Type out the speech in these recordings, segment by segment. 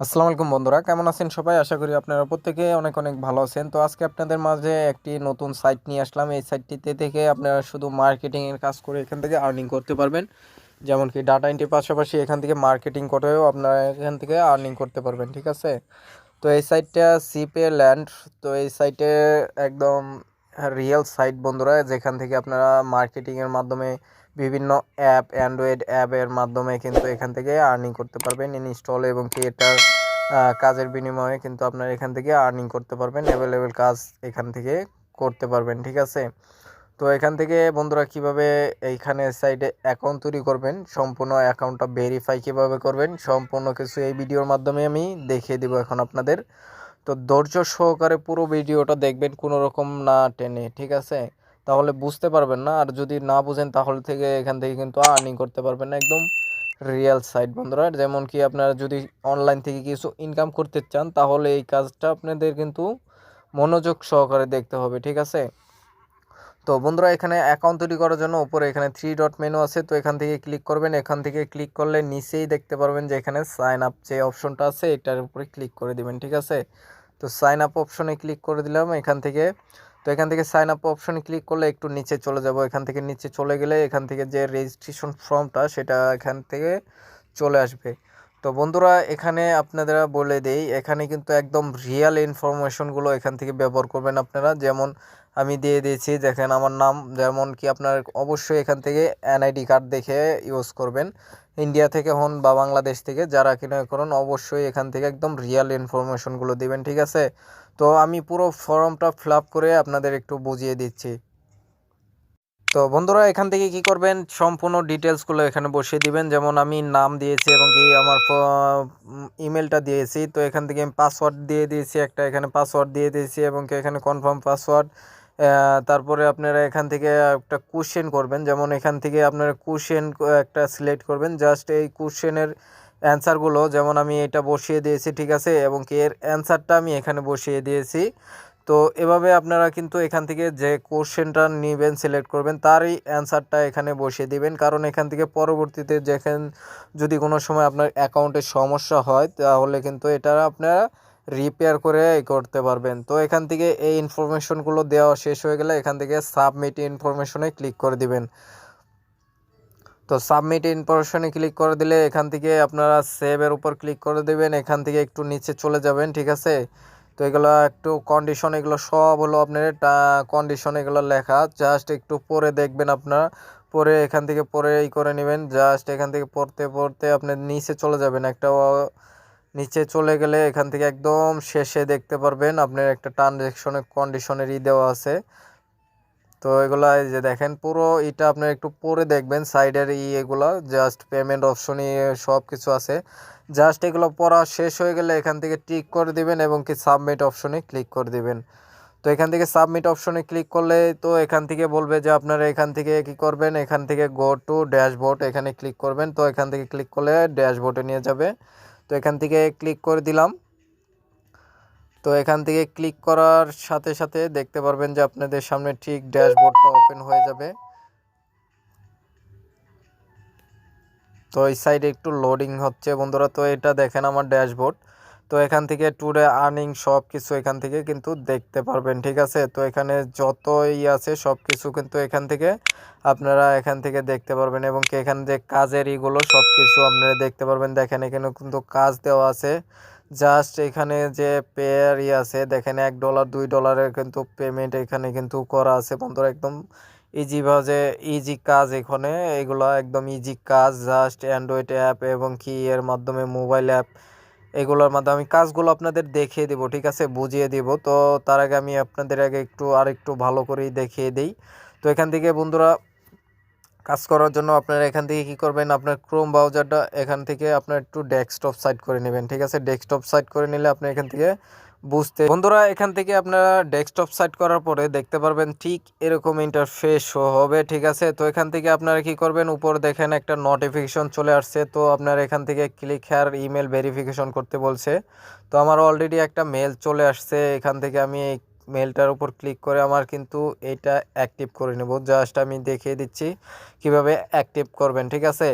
আসসালামু আলাইকুম বন্ধুরা, কেমন আছেন সবাই? আশা করি আপনারা প্রত্যেকে অনেক অনেক ভালো আছেন। তো আজকে আপনাদের মাঝে একটি নতুন সাইট নিয়ে আসলাম। এই সাইটটিতে থেকে আপনারা শুধু মার্কেটিংয়ের কাজ করে এখান থেকে আর্নিং করতে পারবেন। যেমন কি ডাটা এন্ট্রির পাশাপাশি এখান থেকে মার্কেটিং করেও আপনারা এখান থেকে আর্নিং করতে পারবেন, ঠিক আছে? তো এই সাইটটা সিপে ল্যান্ড। তো এই সাইটে একদম রিয়েল সাইট বন্ধুরা, যেখান থেকে আপনারা মার্কেটিংয়ের মাধ্যমে বিভিন্ন অ্যাপ, অ্যান্ড্রয়েড অ্যাপের মাধ্যমে কিন্তু এখান থেকে আর্নিং করতে পারবেন ইনস্টল এবং কি এটার কাজের বিনিময়ে কিন্তু আপনারা এখান থেকে আর্নিং করতে পারবেন। অ্যাভেলেবেল কাজ এখান থেকে করতে পারবেন, ঠিক আছে? তো এখান থেকে বন্ধুরা কিভাবে এইখানে সাইডে অ্যাকাউন্ট তৈরি করবেন, সম্পূর্ণ অ্যাকাউন্টটা ভেরিফাই কিভাবে করবেন, সম্পূর্ণ কিছু এই ভিডিওর মাধ্যমে আমি দেখিয়ে দিব এখন আপনাদের। তো ধৈর্য সহকারে পুরো ভিডিওটা দেখবেন, কোনো রকম না টেনে, ঠিক আছে? তাহলে বুঝতে পারবেন না, আর যদি না বুঝেন তাহলে থেকে এখান থেকে কিন্তু আর্নিং করতে পারবেন না। একদম রিয়েল সাইট বন্ধুরা, যেমন কি আপনারা যদি অনলাইন থেকে কিছু ইনকাম করতে চান তাহলে এই কাজটা আপনাদের কিন্তু মনোযোগ সহকারে দেখতে হবে, ঠিক আছে? তো বন্ধুরা, এখানে অ্যাকাউন্ট তৈরি করার জন্য উপরে এখানে 3 ডট মেনু আছে। তো এখান থেকে ক্লিক করবেন। এখান থেকে ক্লিক করলে নিচেই দেখতে পারবেন যে এখানে সাইন আপ যে অপশনটা আছে এটার উপরে ক্লিক করে দিবেন, ঠিক আছে? তো সাইন আপ অপশনে ক্লিক করে দিলাম এখান থেকে। তো এখান থেকে সাইন আপ অপশনে ক্লিক করলে একটু নিচে চলে যাব। এখান থেকে নিচে চলে গেলে এখান থেকে যে রেজিস্ট্রেশন ফর্মটা সেটা এখান থেকে চলে আসবে। তো বন্ধুরা, এখানে আপনারা বলে দেই, এখানে কিন্তু একদম রিয়েল ইনফরমেশনগুলো এখান থেকে ব্যবহার করবেন আপনারা। যেমন আমি দিয়ে দিয়েছি, দেখেন আমার নাম, যেমন কি আপনার অবশ্যই এখান থেকে এনআইডি কার্ড দেখে ইউজ করবেন। ইন্ডিয়া থেকে হন বা বাংলাদেশ থেকে যারা কিনা করুন, অবশ্যই এখান থেকে একদম রিয়েল ইনফরমেশনগুলো দিবেন, ঠিক আছে? তো আমি পুরো ফর্মটা ফিল আপ করে আপনাদের একটু বুঝিয়ে দিচ্ছি। তো বন্ধুরা, এখান থেকে কি করবেন, সম্পূর্ণ ডিটেলসগুলো এখানে বসিয়ে দিবেন। যেমন আমি নাম দিয়েছি এবং কি আমার ইমেলটা দিয়েছি। তো এখান থেকে আমি পাসওয়ার্ড দিয়ে দিয়েছি একটা, এখানে পাসওয়ার্ড দিয়ে দিয়েছি এবং কি এখানে কনফার্ম পাসওয়ার্ড। তারপরে আপনারা এখান থেকে একটা কোশ্চেন করবেন। যেমন এখান থেকে আপনারা কোশ্চেন একটা সিলেক্ট করবেন। জাস্ট এই কোশ্চেনের অ্যান্সারগুলো, যেমন আমি এটা বসিয়ে দিয়েছি, ঠিক আছে? এবং কি এর অ্যান্সারটা আমি এখানে বসিয়ে দিয়েছি। তো এভাবে আপনারা কিন্তু এখান থেকে যে কোশ্চেনটা নেবেন, সিলেক্ট করবেন, তারই অ্যান্সারটা এখানে বসিয়ে দিবেন। কারণ এখান থেকে পরবর্তীতে যদি কোনো সময় আপনার অ্যাকাউন্টে সমস্যা হয় তাহলে কিন্তু এটা আপনারা রিপেয়ার করে করতে পারবেন। তো এখান থেকে এই ইনফরমেশনগুলো দেওয়া শেষ হয়ে গেলে এখান থেকে সাবমিট ইনফরমেশনে ক্লিক করে দিবেন। তো সাবমিট ইনফরমেশনে ক্লিক করে দিলে এখান থেকে আপনারা সেভের উপর ক্লিক করে দেবেন। এখান থেকে একটু নিচে চলে যাবেন, ঠিক আছে? তো এগুলো একটু কন্ডিশন, এগুলো সব হলো আপনার কন্ডিশন, এগুলো লেখা, জাস্ট একটু পরে দেখবেন আপনারা। পরে এখান থেকে পরে করে নেবেন। জাস্ট এখান থেকে পড়তে পড়তে আপনার নিচে চলে যাবেন। একটা নিচে চলে গেলে এখান থেকে একদম শেষে দেখতে পারবেন আপনার একটা ট্রানজ্যাকশনের কন্ডিশনের দেওয়া আছে। তো এগুলা এই যে দেখেন, পুরো এটা আপনার একটু পরে দেখবেন সাইডের এগুলা, জাস্ট পেমেন্ট অপশন সব কিছু আছে। জাস্ট এগুলো পড়া শেষ হয়ে গেলে এখান থেকে টিক করে দিবেন এবং কি সাবমিট অপশনে ক্লিক করে দিবেন। তো এখান থেকে সাবমিট অপশনে ক্লিক করলে তো এখান থেকে বলবে যে আপনারা এখান থেকে কি করবেন, এখান থেকে গো টু ড্যাশবোর্ড এখানে ক্লিক করবেন। তো এখান থেকে ক্লিক করলে ড্যাশবোর্ডে নিয়ে যাবে। তো এখান থেকে ক্লিক করে দিলাম। তো এখান থেকে ক্লিক করার সাথে সাথে দেখতে পারবেন যে আপনাদের সামনে ঠিক ড্যাশবোর্ডটা ওপেন হয়ে যাবে। তো এই সাইডে একটু লোডিং হচ্ছে বন্ধুরা। তো এটা দেখেন আমার ড্যাশবোর্ড। তো এখান থেকে টুডে আর্নিং সব কিছু এখান থেকে কিন্তু দেখতে পারবেন, ঠিক আছে? তো এখানে যত আছে সব কিছু কিন্তু এখান থেকে আপনারা এখান থেকে দেখতে পারবেন এবং কি এখানে যে কাজের ইগুলো সব কিছু আপনারা দেখতে পারবেন। দেখেন এখানে কিন্তু কাজ দেওয়া আছে। জাস্ট এখানে যে পেয়ার আছে দেখেন, $1 $2 কিন্তু পেমেন্ট এখানে কিন্তু করা আছে বন্ধুরা। একদম ইজি ভাবে ইজি কাজ এখানে, এগুলো একদম ইজি কাজ। জাস্ট অ্যান্ড্রয়েড অ্যাপ এবং কি এর মাধ্যমে মোবাইল অ্যাপ, এগুলোর মাধ্যমে আমি কাজগুলো আপনাদের দেখিয়ে দিব, ঠিক আছে? বুঝিয়ে দিব। তো তার আগে আমি আপনাদের আগে একটু ভালো করেই দেখিয়ে দিই। তো এখান থেকে বন্ধুরা কাজ করার জন্য আপনারা এখান থেকে কি করবেন, আপনার ক্রোম ব্রাউজারটা এখান থেকে আপনার একটু ডেস্কটপ সাইট করে নেবেন, ঠিক আছে? ডেস্কটপ সাইট করে নিলে আপনি এখান থেকে বন্ধুরা, এখান থেকে আপনারা ডেস্কটপ সাইট করার পরে দেখতে পারবেন ঠিক এরকম ইন্টারফেস শো হবে, ঠিক আছে? তো এখান থেকে আপনারা কি করবেন, উপর দেখেন একটা নোটিফিকেশন চলে আসছে। তো আপনারা এখান থেকে ক্লিক হেয়ার ইমেল ভেরিফিকেশন করতে বলছে। তো আমার অলরেডি একটা মেল চলে আসছে। এখান থেকে আমি এই মেলটার উপর ক্লিক করে আমার কিন্তু এটা অ্যাক্টিভ করে নেব। জাস্ট আমি দেখিয়ে দিচ্ছি কিভাবে অ্যাক্টিভ করবেন, ঠিক আছে?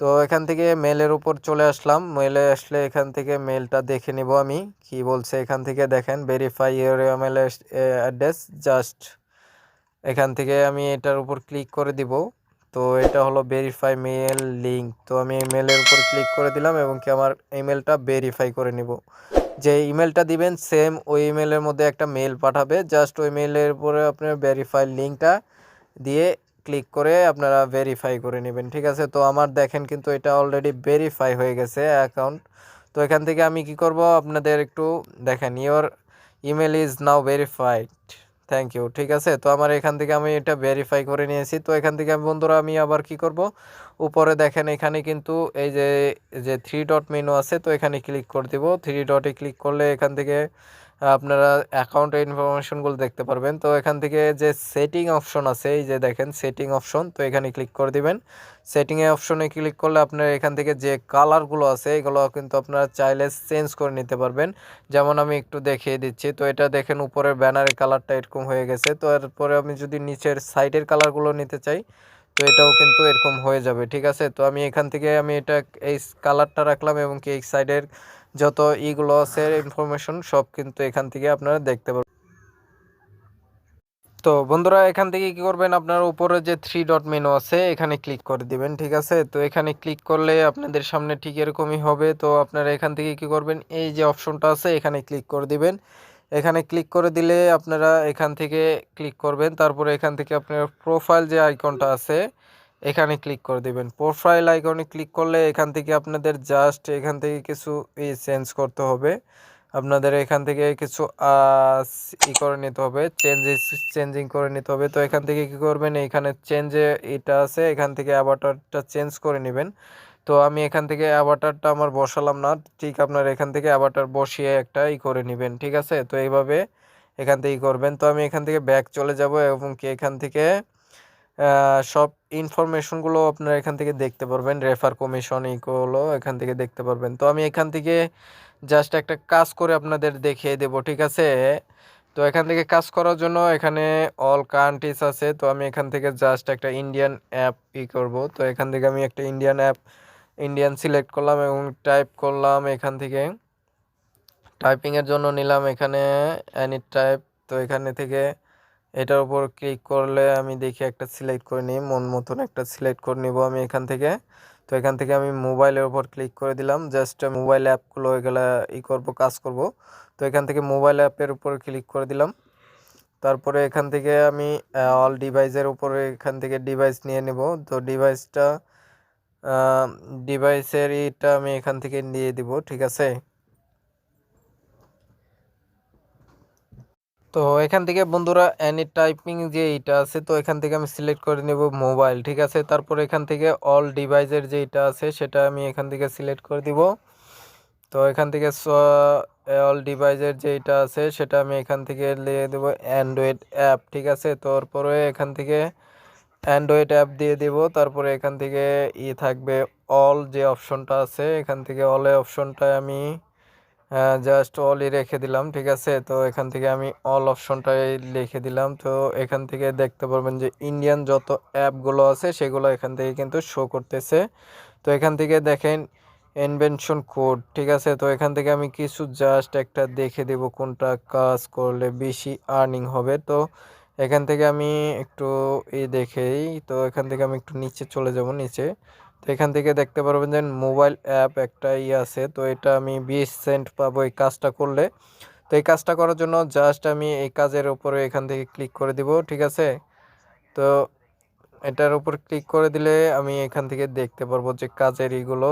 তো এখান থেকে মেলের উপর চলে আসলাম, মেলে আসলে এখান থেকে মেলটা দেখে নিব আমি কি বলছে। এখান থেকে দেখেন verify your email address, just এখান থেকে আমি এটার উপর ক্লিক করে দিব। তো এটা হলো ভেরিফাই মেল লিঙ্ক, তো আমি মেলের উপর ক্লিক করে দিলাম এবং কি আমার ইমেলটা ভেরিফাই করে নিব। যে ইমেলটা দিবেন সেম ওই ইমেলের মধ্যে একটা মেল পাঠাবে, জাস্ট ওই মেলের উপরে আপনার ভেরিফাই লিঙ্কটা দিয়ে ক্লিক করে আপনারা ভেরিফাই করে নেবেন, ঠিক আছে। তো আমার দেখেন কিন্তু এটা অলরেডি ভেরিফাই হয়ে গেছে অ্যাকাউন্ট। তো এখান থেকে আমি কি করব আপনাদের একটু দেখেন, your email is now verified, thank you, ঠিক আছে। তো আমার এখান থেকে আমি এটা ভেরিফাই করে নিয়েছি। তো এখান থেকে বন্ধুরা আমি আবার কি করব, উপরে দেখেন এখানে কিন্তু এই যে যে থ্রি ডট মেনু আছে, তো এখানে ক্লিক করে দিব। থ্রি ডটে ক্লিক করলে এখান থেকে আপনারা অ্যাকাউন্টের ইনফরমেশনগুলো দেখতে পারবেন। তো এখান থেকে যে সেটিং অপশন আছে, এই যে দেখেন সেটিং অপশন, তো এখানে ক্লিক করে দিবেন। সেটিংয়ে অপশনে ক্লিক করলে আপনার এখান থেকে যে কালারগুলো আছে এগুলো কিন্তু আপনারা চাইলে চেঞ্জ করে নিতে পারবেন। যেমন আমি একটু দেখিয়ে দিচ্ছি। তো এটা দেখেন উপরের ব্যানারের কালারটা এরকম হয়ে গেছে। তো এরপরে আমি যদি নিচের সাইডের কালারগুলো নিতে চাই, তো এটাও কিন্তু এরকম হয়ে যাবে, ঠিক আছে। তো আমি এখান থেকে আমি এটা এই কালারটা রাখলাম এবং কি এই সাইডের যত ইগুলো আছে ইনফরমেশন সব কিন্তু এখান থেকে আপনারা দেখতে পারবেন। তো বন্ধুরা এখান থেকে কি করবেন, আপনার উপরে যে থ্রি ডট মেনু আছে এখানে ক্লিক করে দিবেন, ঠিক আছে। তো এখানে ক্লিক করলে আপনাদের সামনে ঠিক এরকমই হবে। তো আপনারা এখান থেকে কি করবেন, এই যে অপশনটা আছে এখানে ক্লিক করে দিবেন। এখানে ক্লিক করে দিলে আপনারা এখান থেকে ক্লিক করবেন, তারপরে এখান থেকে আপনার প্রোফাইল যে আইকনটা আছে এখানে ক্লিক করে দিবেন। প্রোফাইল আইকনে ক্লিক করলে এখান থেকে আপনাদের জাস্ট এখান থেকে কিছু চেঞ্জ করতে হবে। আপনাদের এখান থেকে কিছু করে নিতে হবে, চেঞ্জিং করে নিতে হবে। তো এখান থেকে কি করবেন, এখানে চেঞ্জে এটা আছে, এখান থেকে অ্যাভাটারটা চেঞ্জ করে নেবেন। তো আমি এখান থেকে অ্যাভাটারটা আমার বসালাম না, ঠিক আপনার এখান থেকে অ্যাভাটার বসিয়ে একটা করে নেবেন, ঠিক আছে। তো এইভাবে এখান থেকে করবেন। তো আমি এখান থেকে ব্যাক চলে যাব এবং কি এখান থেকে সব ইনফরমেশনগুলো আপনারা এখান থেকে দেখতে পারবেন, রেফার কমিশন এগুলো এখান থেকে দেখতে পারবেন। তো আমি এখান থেকে জাস্ট একটা কাজ করে আপনাদের দেখিয়ে দেব, ঠিক আছে। তো এখান থেকে কাজ করার জন্য এখানে অল কান্ট্রিজ আছে, তো আমি এখান থেকে জাস্ট একটা ইন্ডিয়ান অ্যাপ করব। তো এখান থেকে আমি একটা ইন্ডিয়ান সিলেক্ট করলাম এবং টাইপ করলাম, এখান থেকে টাইপিংয়ের জন্য নিলাম এখানে এনি টাইপ। তো এখানে থেকে এটার উপর ক্লিক করলে আমি দেখি একটা সিলেক্ট করে নিই, মন মতন একটা সিলেক্ট করে নিব আমি এখান থেকে। তো এখান থেকে আমি মোবাইলের উপর ক্লিক করে দিলাম, জাস্ট মোবাইল অ্যাপগুলো এগুলা করব, কাজ করব। তো এখান থেকে মোবাইল অ্যাপের উপর ক্লিক করে দিলাম। তারপরে এখান থেকে আমি অল ডিভাইসের উপরে এখান থেকে ডিভাইস নিয়ে নেব। তো ডিভাইসের এটা আমি এখান থেকে নিয়ে দিব, ঠিক আছে। তো এখান থেকে বন্ধুরা এনি টাইপিং যে এইটা আছে, তো এখান থেকে আমি সিলেক্ট করে নেব মোবাইল, ঠিক আছে। তারপর এখান থেকে অল ডিভাইসের যে এটা আছে সেটা আমি এখান থেকে সিলেক্ট করে দিব। তো এখান থেকে অল ডিভাইসের যে এটা আছে সেটা আমি এখান থেকে দিয়ে দেবো অ্যান্ড্রয়েড অ্যাপ, ঠিক আছে। তারপরে এখান থেকে অ্যান্ড্রয়েড অ্যাপ দিয়ে দেব। তারপরে এখান থেকে থাকবে অল যে অপশনটা আছে, এখান থেকে অলে অপশনটায় আমি জাস্ট অলই রেখে দিলাম, ঠিক আছে। তো এখান থেকে আমি অল অপশনটাই লিখে দিলাম। তো এখান থেকে দেখতে পারবেন যে ইন্ডিয়ান যত অ্যাপগুলো আছে সেগুলো এখান থেকে কিন্তু শো করতেছে। তো এখান থেকে দেখেন ইনভেনশন কোড, ঠিক আছে। তো এখান থেকে আমি কিছু জাস্ট একটা দেখে দেব কোনটা কাজ করলে বেশি আর্নিং হবে। তো এখান থেকে আমি একটু দেখেই, তো এখান থেকে আমি একটু নিচে চলে যাব, নিচে। তো এখান থেকে দেখতে পারবেন যে মোবাইল অ্যাপ একটা আছে, তো এটা আমি 20 সেন্ট পাবো এই কাজটা করলে। তো এই কাজটা করার জন্য জাস্ট আমি এই কাজের উপরে এখান থেকে ক্লিক করে দিব, ঠিক আছে। তো এটার উপর ক্লিক করে দিলে আমি এখান থেকে দেখতে পারবো যে কাজের এইগুলো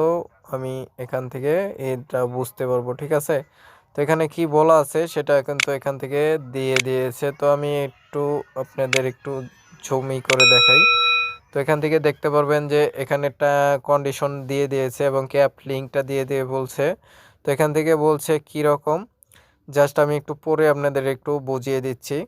আমি এখান থেকে এটা বুঝতে পারবো, ঠিক আছে। তো এখানে কি বলা আছে সেটা কিন্তু এখান থেকে দিয়ে দিয়েছে। তো আমি একটু আপনাদের একটু জমি করে দেখাই। তো এখান থেকে দেখতে পারবেন যে এখানে একটা কন্ডিশন দিয়ে দিয়েছে এবং ক্যাপ লিঙ্কটা দিয়ে বলছে। তো এখান থেকে বলছে কি রকম, জাস্ট আমি একটু পরে আপনাদের একটু বুঝিয়ে দিচ্ছি।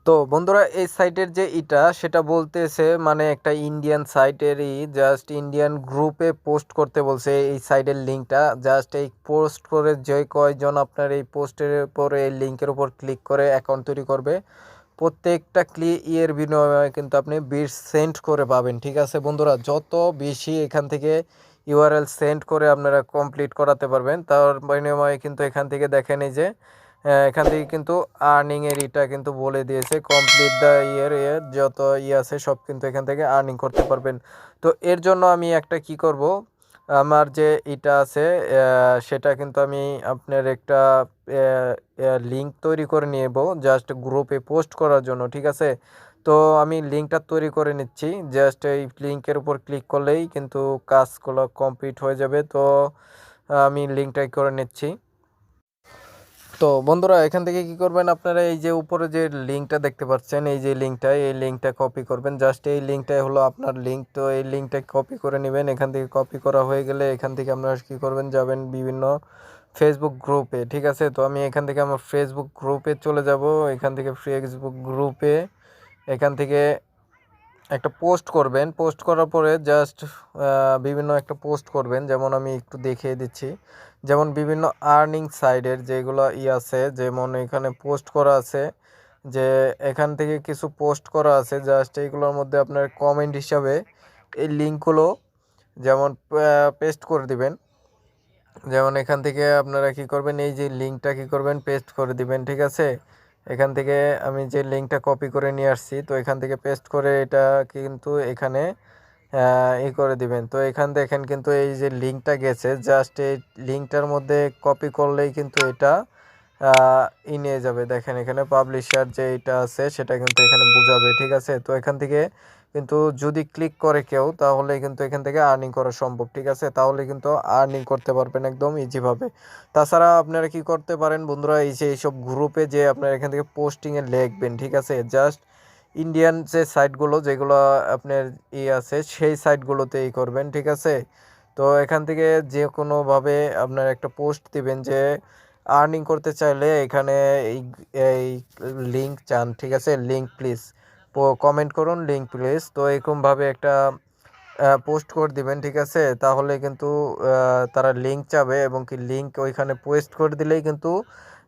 তো বন্ধুরা এই সাইটের যে এটা সেটা বলতেছে মানে একটা ইন্ডিয়ান সাইটেরই, জাস্ট ইন্ডিয়ান গ্রুপে পোস্ট করতে বলছে এই সাইটের লিঙ্কটা। জাস্ট এই পোস্ট করে যে কয়জন আপনার এই পোস্টের উপর এই লিঙ্কের উপর ক্লিক করে অ্যাকাউন্ট তৈরি করবে, প্রত্যেকটা ইয়ের বিনিময়ে কিন্তু আপনি 20 সেন্ট করে পাবেন। ঠিক আছে বন্ধুরা, যত বেশি এখান থেকে ইউআরএল সেন্ড করে আপনারা কমপ্লিট করাতে পারবেন, তার বিনিময়ে কিন্তু এখান থেকে দেখেন এই যে এখান থেকে কিন্তু আর্নিংয়ের এটা কিন্তু বলে দিয়েছে, কমপ্লিট দ্য ইয়ার যত আছে সব কিন্তু এখান থেকে আর্নিং করতে পারবেন। তো এর জন্য আমি একটা কি করব, আমার যে এটা আছে সেটা কিন্তু আমি আপনার একটা লিঙ্ক তৈরি করে নেব জাস্ট গ্রুপে পোস্ট করার জন্য। ঠিক আছে, তো আমি লিঙ্কটা তৈরি করে নিচ্ছি, জাস্ট এই লিঙ্কের উপর ক্লিক করলেই কিন্তু কাজগুলো কমপ্লিট হয়ে যাবে। তো আমি লিঙ্কটাই করে নিচ্ছি। তো বন্ধুরা এখান থেকে কি করবেন, আপনারা এই যে উপরে যে লিঙ্কটা দেখতে পাচ্ছেন, এই যে লিঙ্কটা কপি করবেন, জাস্ট এই লিঙ্কটাই হলো আপনার লিঙ্ক। তো এই লিঙ্কটা কপি করে নেবেন। এখান থেকে কপি করা হয়ে গেলে এখান থেকে আপনারা কি করবেন, যাবেন বিভিন্ন ফেসবুক গ্রুপে। ঠিক আছে, তো আমি এখান থেকে আমার ফেসবুক গ্রুপে চলে যাব। এখান থেকে ফেসবুক গ্রুপে এখান থেকে একটা পোস্ট করবেন। পোস্ট করার পরে জাস্ট বিভিন্ন একটা পোস্ট করবেন, যেমন আমি একটু দেখিয়ে দিচ্ছি। যেমন বিভিন্ন আর্নিং সাইডের যেগুলো আছে, যেমন এখানে পোস্ট করা আছে, যে এখান থেকে কিছু পোস্ট করা আছে, জাস্ট এইগুলোর মধ্যে আপনার কমেন্ট হিসাবে এই লিঙ্কগুলো যেমন পেস্ট করে দিবেন। যেমন এখান থেকে আপনারা কি করবেন, এই যে লিঙ্কটা কি করবেন, পেস্ট করে দিবেন। ঠিক আছে, এখান থেকে আমি যে লিঙ্কটা কপি করে নিয়ে আসছি, তো এখান থেকে পেস্ট করে এটা কিন্তু এখানে করে দিবেন। তো এখান দেখেন কিন্তু এই যে লিঙ্কটা গেছে, জাস্ট এই লিঙ্কটার মধ্যে কপি করলেই কিন্তু এটা নিয়ে যাবে। দেখেন এখানে পাবলিশার যে এটা আছে সেটা কিন্তু এখানে বোঝাবে। ঠিক আছে, তো এখান থেকে কিন্তু যদি ক্লিক করে কেউ, তাহলে কিন্তু এখান থেকে আর্নিং করা সম্ভব। ঠিক আছে, তাহলে কিন্তু আর্নিং করতে পারবেন একদম ইজিভাবে। তাছাড়া আপনারা কি করতে পারেন বন্ধুরা, এই যে এইসব গ্রুপে যে আপনারা এখান থেকে পোস্টিংয়ে লিখবেন। ঠিক আছে, জাস্ট ইন্ডিয়ান যে সাইটগুলো যেগুলো আপনার আছে সেই সাইটগুলোতেই করবেন। ঠিক আছে, তো এখান থেকে যে কোনোভাবে আপনার একটা পোস্ট দিবেন যে আর্নিং করতে চাইলে এখানে এই এই লিঙ্ক চান। ঠিক আছে, লিঙ্ক প্লিজ কমেন্ট করুন, লিঙ্ক প্লিজ। তো এরকমভাবে একটা পোস্ট করে দিবেন। ঠিক আছে, তাহলে কিন্তু তারা লিঙ্ক চাবে, এবং কি লিঙ্ক ওইখানে পোস্ট করে দিলেই কিন্তু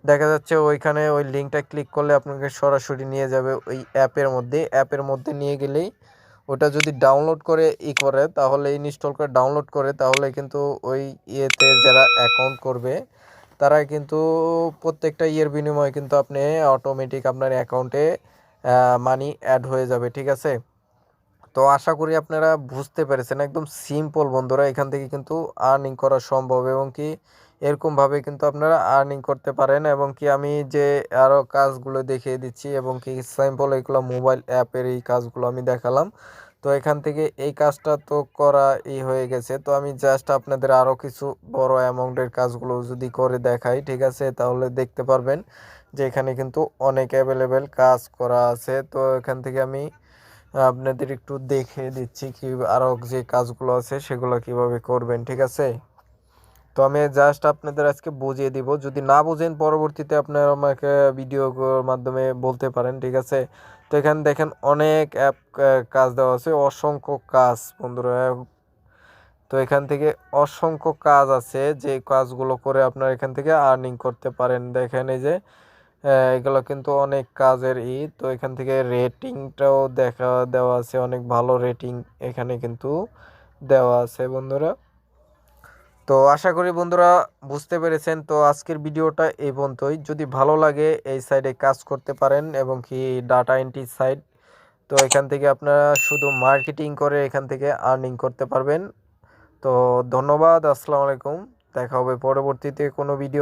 দেখা যাচ্ছে ওইখানে ওই লিঙ্কটা ক্লিক করলে আপনাকে সরাসরি নিয়ে যাবে ওই অ্যাপের মধ্যে নিয়ে গেলেই ওটা যদি ডাউনলোড করে করে তাহলে ইনস্টল করে ডাউনলোড করে, তাহলে কিন্তু ওই ইয়েতে যারা অ্যাকাউন্ট করবে তারা কিন্তু প্রত্যেকটা ইয়ের বিনিময়ে কিন্তু আপনি অটোমেটিক আপনার অ্যাকাউন্টে মানি অ্যাড হয়ে যাবে। ঠিক আছে, তো আশা করি আপনারা বুঝতে পেরেছেন, একদম সিম্পল বন্ধুরা, এখান থেকে কিন্তু আর্নিং করা সম্ভব, এবং কি এরকমভাবে কিন্তু আপনারা আর্নিং করতে পারেন। এবং কি আমি যে আরও কাজগুলো দেখিয়ে দিচ্ছি, এবং কি সিম্পল এগুলো মোবাইল অ্যাপের এই কাজগুলো আমি দেখালাম। তো এখান থেকে এই কাজটা তো করা হয়ে গেছে। তো আমি জাস্ট আপনাদের আরও কিছু বড় অ্যামাউন্টের কাজগুলো যদি করে দেখাই, ঠিক আছে, তাহলে দেখতে পারবেন যে এখানে কিন্তু অনেক অ্যাভেলেবেল কাজ করা আছে। তো এখান থেকে আমি আপনাদের একটু দেখে দিচ্ছি কি আরও যে কাজগুলো আছে সেগুলো কিভাবে করবেন। ঠিক আছে, তো আমি জাস্ট আপনাদের আজকে বুঝিয়ে দিব, যদি না বুঝেন পরবর্তীতে আপনারা আমাকে ভিডিওর মাধ্যমে বলতে পারেন। ঠিক আছে, তো এখানে দেখেন অনেক অ্যাপ কাজ দেওয়া আছে, অসংখ্য কাজ বন্ধুরা। তো এখান থেকে অসংখ্য কাজ আছে, যে কাজগুলো করে আপনারা এখান থেকে আর্নিং করতে পারেন। দেখেন এই যে এগুলো কিন্তু অনেক কাজের তো এখান থেকে রেটিংটাও দেওয়া আছে, অনেক ভালো রেটিং এখানে কিন্তু দেওয়া আছে বন্ধুরা। তো আশা করি বন্ধুরা বুঝতে পেরেছেন। তো আজকের ভিডিওটা এই পর্যন্তই। যদি ভালো লাগে এই সাইডে কাজ করতে পারেন, এবং কি ডাটা এন্ট্রি সাইড, তো এখান থেকে আপনারা শুধু মার্কেটিং করে এখান থেকে আর্নিং করতে পারবেন। তো ধন্যবাদ, আসসালামু আলাইকুম, দেখা হবে পরবর্তীতে কোনো ভিডিও।